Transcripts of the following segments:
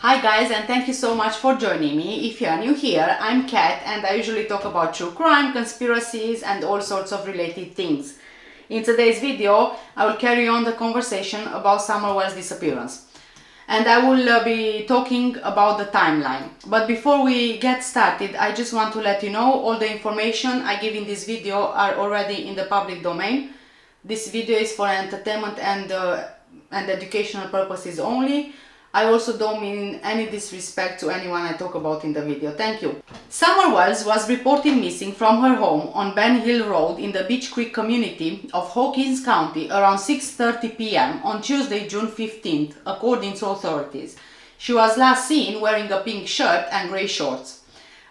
Hi guys, and thank you so much for joining me. If you are new here, I'm Kat and I usually talk about true crime, conspiracies and all sorts of related things. In today's video, I will carry on the conversation about Summerwells' disappearance. And I will be talking about the timeline. But before we get started, I just want to let you know all the information I give in this video are already in the public domain. This video is for entertainment and educational purposes only. I also don't mean any disrespect to anyone I talk about in the video. Thank you. Summerwells was reported missing from her home on Ben Hill Road in the Beech Creek community of Hawkins County around 6:30 p.m. on Tuesday, June 15th, according to authorities. She was last seen wearing a pink shirt and grey shorts.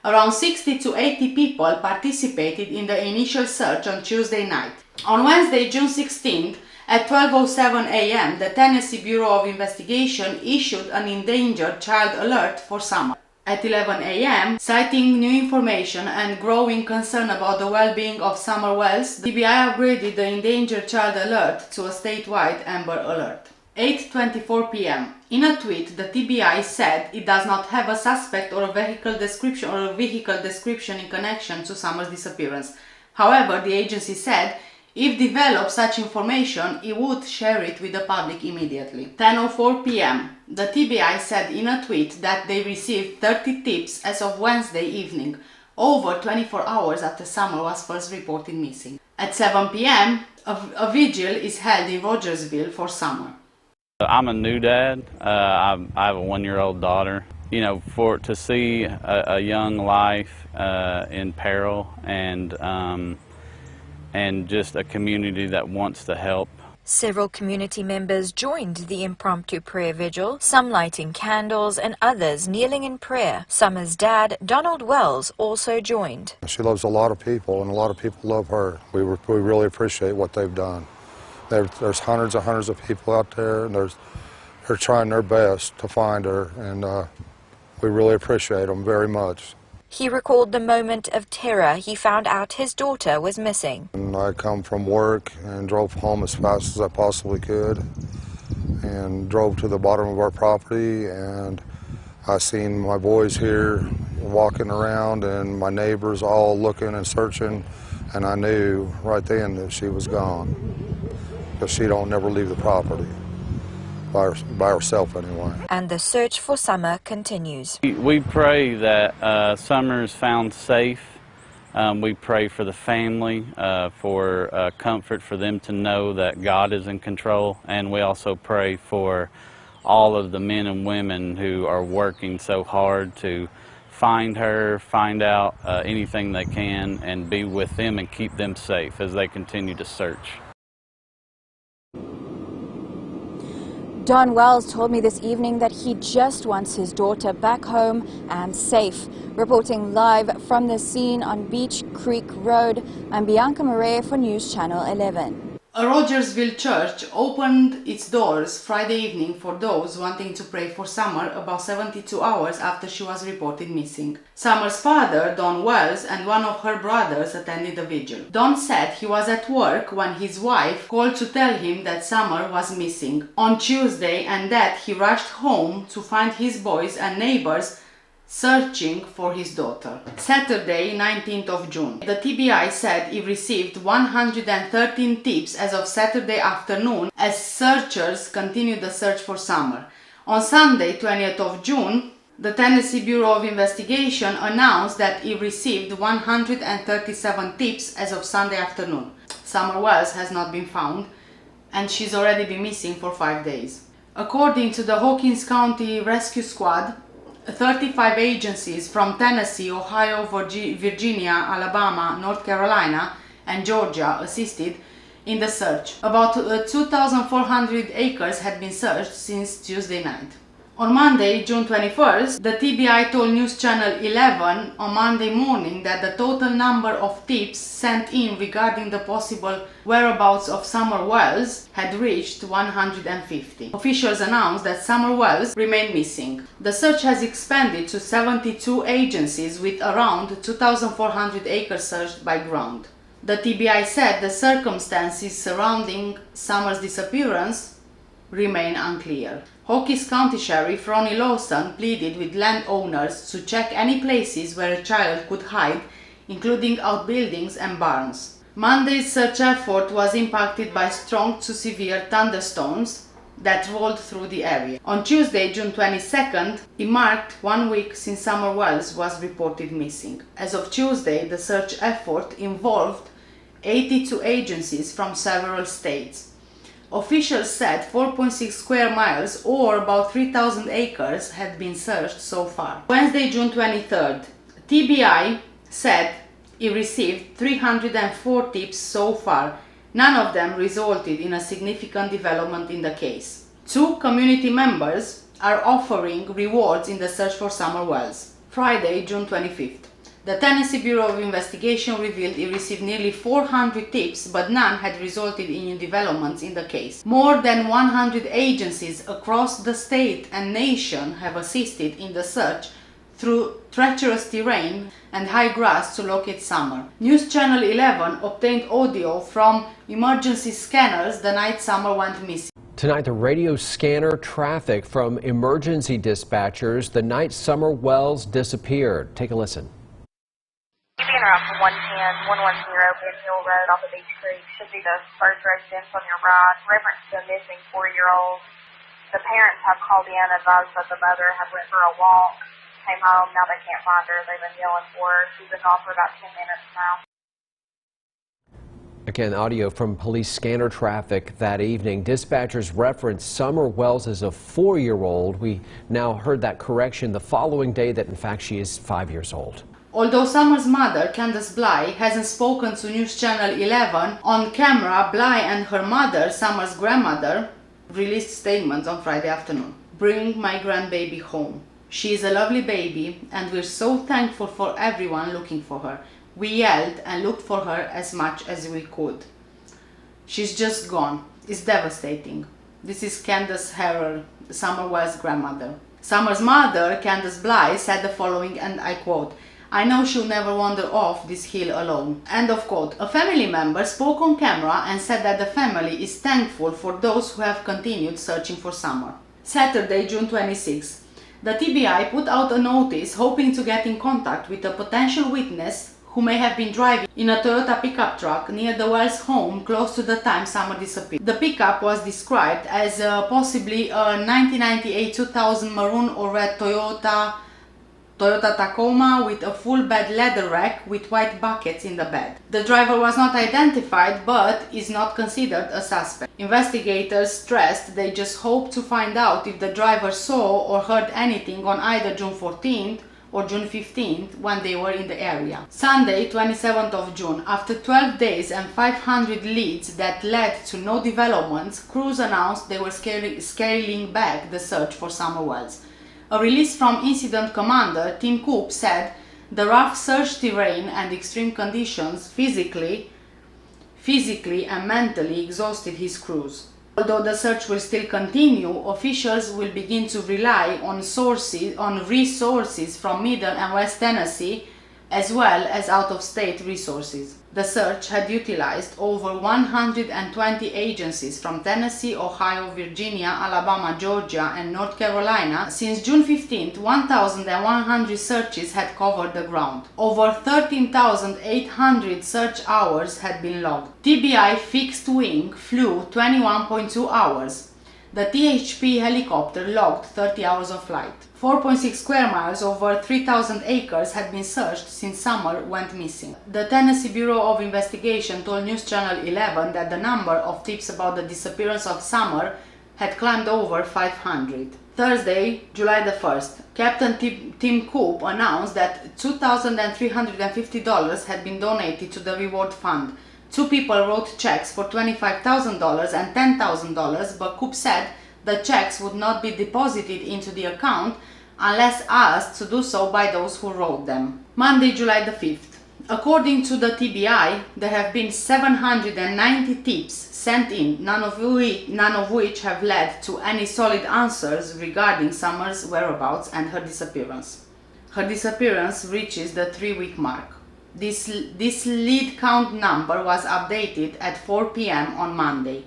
Around 60 to 80 people participated in the initial search on Tuesday night. On Wednesday, June 16th, at 12:07 a.m., the Tennessee Bureau of Investigation issued an endangered child alert for Summer. At 11 a.m., citing new information and growing concern about the well-being of Summerwells, the TBI upgraded the endangered child alert to a statewide Amber Alert. 8:24 p.m. In a tweet, the TBI said it does not have a suspect or a vehicle description in connection to Summer's disappearance. However, the agency said if developed such information, it would share it with the public immediately. 10:04 p.m. The TBI said in a tweet that they received 30 tips as of Wednesday evening, over 24 hours after Summer was first reported missing. At 7 p.m., a vigil is held in Rogersville for Summer. I'm a new dad. I have a 1-year-old daughter. You know, to see a young life in peril and just a community that wants to help. Several community members joined the impromptu prayer vigil, some lighting candles and others kneeling in prayer. Summer's dad, Donald Wells, also joined. She loves a lot of people, and a lot of people love her. We really appreciate what they've done. There's hundreds and hundreds of people out there, and they're trying their best to find her, and we really appreciate them very much. He recalled the moment of terror he found out his daughter was missing. And I come from work and drove home as fast as I possibly could and drove to the bottom of our property, and I seen my boys here walking around and my neighbors all looking and searching, and I knew right then that she was gone, because she don't never leave the property. By herself anyway. And the search for Summer continues. We pray that Summer is found safe. We pray for the family, for comfort for them to know that God is in control. And we also pray for all of the men and women who are working so hard to find her, find out anything they can, and be with them and keep them safe as they continue to search. Don Wells told me this evening that he just wants his daughter back home and safe. Reporting live from the scene on Beech Creek Road, I'm Bianca Murray for News Channel 11. A Rogersville church opened its doors Friday evening for those wanting to pray for Summer about 72 hours after she was reported missing. Summer's father, Don Wells, and one of her brothers attended the vigil. Don said he was at work when his wife called to tell him that Summer was missing on Tuesday and that he rushed home to find his boys and neighbors searching for his daughter. Saturday, 19th of June. The TBI said it received 113 tips as of Saturday afternoon as searchers continued the search for Summer. On Sunday, 20th of June, the Tennessee Bureau of Investigation announced that it received 137 tips as of Sunday afternoon. Summerwells has not been found, and she's already been missing for 5 days. According to the Hawkins County Rescue Squad, 35 agencies from Tennessee, Ohio, Virginia, Alabama, North Carolina, and Georgia assisted in the search. About 2,400 acres had been searched since Tuesday night. On Monday, June 21st, the TBI told News Channel 11 on Monday morning that the total number of tips sent in regarding the possible whereabouts of Summerwells had reached 150. Officials announced that Summerwells remained missing. The search has expanded to 72 agencies with around 2,400 acres searched by ground. The TBI said the circumstances surrounding Summer's disappearance remain unclear. Hawkins County Sheriff Ronnie Lawson pleaded with landowners to check any places where a child could hide, including outbuildings and barns. Monday's search effort was impacted by strong to severe thunderstorms that rolled through the area. On Tuesday, June 22nd, it marked 1 week since Summerwells was reported missing. As of Tuesday, the search effort involved 82 agencies from several states. Officials said 4.6 square miles, or about 3,000 acres, had been searched so far. Wednesday, June 23rd, TBI said it received 304 tips so far. None of them resulted in a significant development in the case. 2 community members are offering rewards in the search for Summerwells. Friday, June 25th. The Tennessee Bureau of Investigation revealed it received nearly 400 tips, but none had resulted in new developments in the case. More than 100 agencies across the state and nation have assisted in the search through treacherous terrain and high grass to locate Summer. News Channel 11 obtained audio from emergency scanners the night Summer went missing. Tonight, the radio scanner traffic from emergency dispatchers the night Summerwells disappeared. Take a listen. Being around for 110, 110 Ben Hill Road off of Beech Creek should be the first residence on your right. Reference to a missing 4-year-old. The parents have called in, advised that the mother had went for a walk, came home, now they can't find her. They've been yelling for her. She's been gone for about 10 minutes now. Again, audio from police scanner traffic that evening. Dispatchers referenced Summerwells as a 4-year-old. We now heard that correction the following day that in fact she is 5 years old. Although Summer's mother, Candace Bly, hasn't spoken to News Channel 11, on camera, Bly and her mother, Summer's grandmother, released statements on Friday afternoon. Bring my grandbaby home. She is a lovely baby and we're so thankful for everyone looking for her. We yelled and looked for her as much as we could. She's just gone. It's devastating. This is Candace Harrell, Summerwell's grandmother. Summer's mother, Candace Bly, said the following, and I quote, "I know she'll never wander off this hill alone." End of quote. A family member spoke on camera and said that the family is thankful for those who have continued searching for Summer. Saturday, June 26. The TBI put out a notice hoping to get in contact with a potential witness who may have been driving in a Toyota pickup truck near the Wells home close to the time Summer disappeared. The pickup was described as possibly a 1998-2000 maroon or red Toyota Tacoma with a full bed leather rack with white buckets in the bed. The driver was not identified but is not considered a suspect. Investigators stressed they just hope to find out if the driver saw or heard anything on either June 14th or June 15th when they were in the area. Sunday, 27th of June, after 12 days and 500 leads that led to no developments, crews announced they were scaling back the search for Summerwells. A release from Incident Commander Tim Coop said the rough search terrain and extreme conditions physically and mentally exhausted his crews. Although the search will still continue, officials will begin to rely on resources from Middle and West Tennessee as well as out-of-state resources. The search had utilized over 120 agencies from Tennessee, Ohio, Virginia, Alabama, Georgia, and North Carolina. Since June 15th, 1,100 searches had covered the ground. Over 13,800 search hours had been logged. TBI fixed wing flew 21.2 hours. The THP helicopter logged 30 hours of flight. 4.6 square miles, over 3,000 acres, had been searched since Summer went missing. The Tennessee Bureau of Investigation told News Channel 11 that the number of tips about the disappearance of Summer had climbed over 500. Thursday, July the 1st, Captain Tim Coop announced that $2,350 had been donated to the reward fund. 2 people wrote checks for $25,000 and $10,000, but Coop said the checks would not be deposited into the account unless asked to do so by those who wrote them. Monday, July the 5th. According to the TBI, there have been 790 tips sent in, none of which have led to any solid answers regarding Summer's whereabouts and her disappearance. Her disappearance reaches the 3-week mark. This lead count number was updated at 4 p.m. on Monday.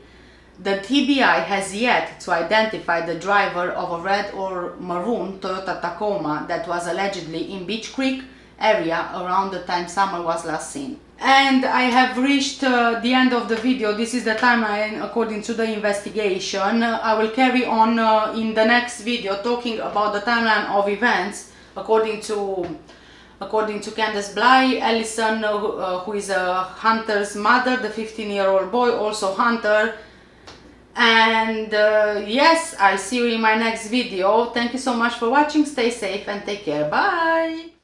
The TBI has yet to identify the driver of a red or maroon Toyota Tacoma that was allegedly in Beech Creek area around the time Summer was last seen. And I have reached the end of the video. This is the timeline according to the investigation. I will carry on in the next video talking about the timeline of events according to Candace Bly, Allison, who is a Hunter's mother, the 15-year-old boy, also Hunter. And yes, I'll see you in my next video. Thank you so much for watching. Stay safe and take care. Bye.